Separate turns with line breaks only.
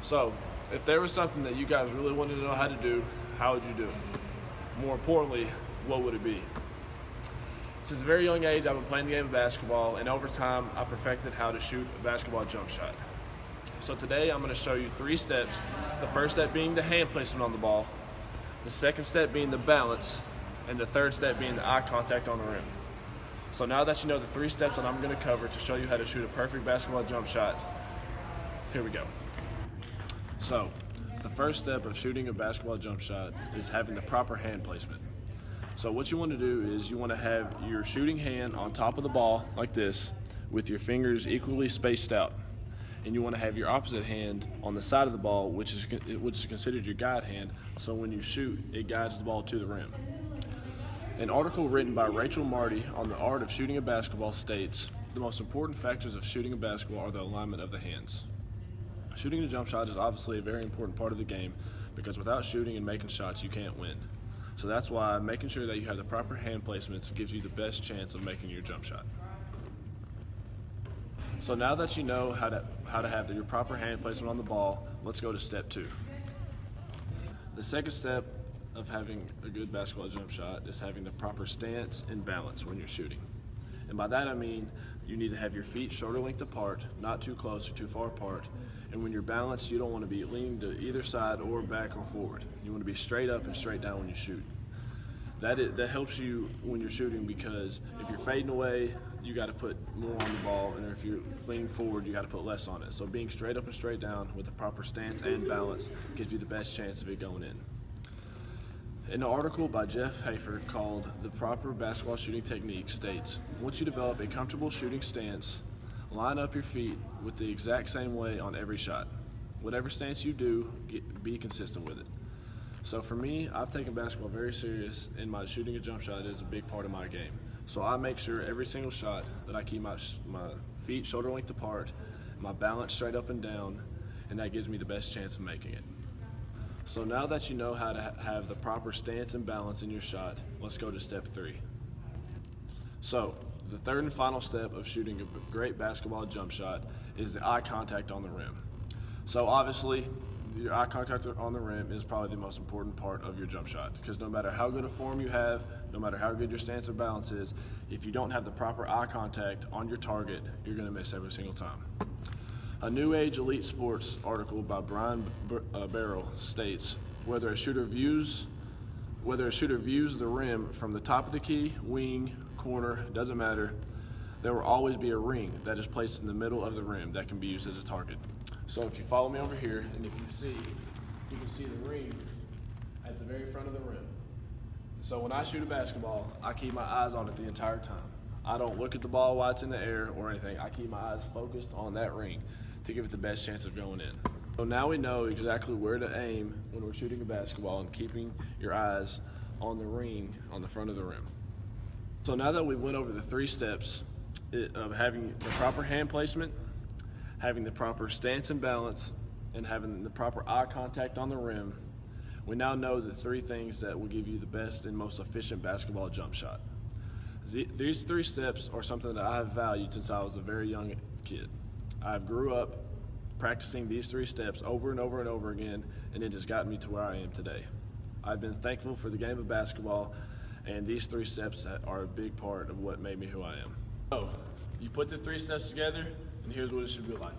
So, if there was something that you guys really wanted to know how to do, how would you do it? More importantly, what would it be? Since a very young age, I've been playing the game of basketball, and over time, I perfected how to shoot a basketball jump shot. So today, I'm going to show you 3 steps. The first step being the hand placement on the ball, the second step being the balance, and the third step being the eye contact on the rim. So now that you know the 3 steps that I'm going to cover to show you how to shoot a perfect basketball jump shot, here we go. So, the first step of shooting a basketball jump shot is having the proper hand placement. So what you want to do is you want to have your shooting hand on top of the ball like this with your fingers equally spaced out. And you want to have your opposite hand on the side of the ball, which is considered your guide hand, so when you shoot, it guides the ball to the rim. An article written by Rachel Marty on the art of shooting a basketball states, the most important factors of shooting a basketball are the alignment of the hands. Shooting a jump shot is obviously a very important part of the game because without shooting and making shots, you can't win. So that's why making sure that you have the proper hand placements gives you the best chance of making your jump shot. So now that you know how to have your proper hand placement on the ball, let's go to step 2. The second step of having a good basketball jump shot is having the proper stance and balance when you're shooting. And by that I mean you need to have your feet shoulder length apart, not too close or too far apart. And when you're balanced, you don't want to be leaning to either side or back or forward. You want to be straight up and straight down when you shoot. That helps you when you're shooting because if you're fading away, you got to put more on the ball, and if you're leaning forward, you got to put less on it. So being straight up and straight down with the proper stance and balance gives you the best chance of it going in. An article by Jeff Hafer called The Proper Basketball Shooting Technique states, once you develop a comfortable shooting stance, line up your feet with the exact same way on every shot. Whatever stance you do, be consistent with it. So for me, I've taken basketball very serious, and my shooting a jump shot is a big part of my game. So I make sure every single shot that I keep my feet shoulder length apart, my balance straight up and down, and that gives me the best chance of making it. So now that you know how to have the proper stance and balance in your shot, let's go to step 3. So the third and final step of shooting a great basketball jump shot is the eye contact on the rim. So obviously, your eye contact on the rim is probably the most important part of your jump shot because no matter how good a form you have, no matter how good your stance or balance is, if you don't have the proper eye contact on your target, you're going to miss every single time. A New Age Elite Sports article by Brian Barrell states, whether a shooter views the rim from the top of the key, wing, corner, doesn't matter, there will always be a ring that is placed in the middle of the rim that can be used as a target. So if you follow me over here, and if you can see the ring at the very front of the rim. So when I shoot a basketball, I keep my eyes on it the entire time. I don't look at the ball while it's in the air or anything. I keep my eyes focused on that ring to give it the best chance of going in. So now we know exactly where to aim when we're shooting a basketball and keeping your eyes on the ring on the front of the rim. So now that we went over the 3 steps of having the proper hand placement, having the proper stance and balance, and having the proper eye contact on the rim, we now know the 3 things that will give you the best and most efficient basketball jump shot. These 3 steps are something that I have valued since I was a very young kid. I grew up practicing these 3 steps over and over and over again, and it has gotten me to where I am today. I've been thankful for the game of basketball, and these 3 steps are a big part of what made me who I am. So, you put the 3 steps together, and here's what it should be like.